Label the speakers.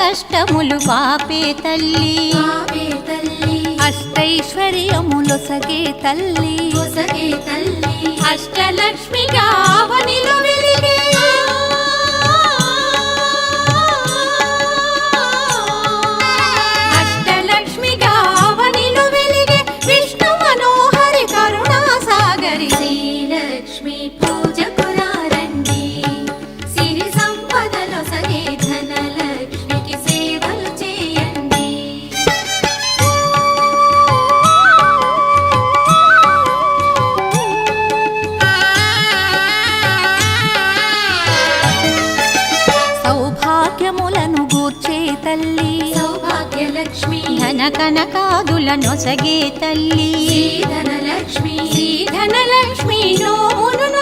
Speaker 1: కష్టములు పాపే తల్లి అష్టైశ్వర్యములొసగే తల్లి అష్టలక్ష్మిగా అవనిలో వెలిగే అష్టలక్ష్మిగా అవనిలో వెలిగే విష్ణు మనోహరి కరుణా సాగరి
Speaker 2: శ్రీలక్ష్మి పూజకురారండి సిరి సంపదలో సగే ధనలక్ష్మికి సేవలు చేయండి.
Speaker 1: సౌభాగ్యములను గూర్చే తల్లి
Speaker 2: సౌభాగ్యలక్ష్మి
Speaker 1: ధన కనకాదులనొసగే తల్లి
Speaker 2: ధనలక్ష్మి
Speaker 1: ధనలక్ష్మి నోమును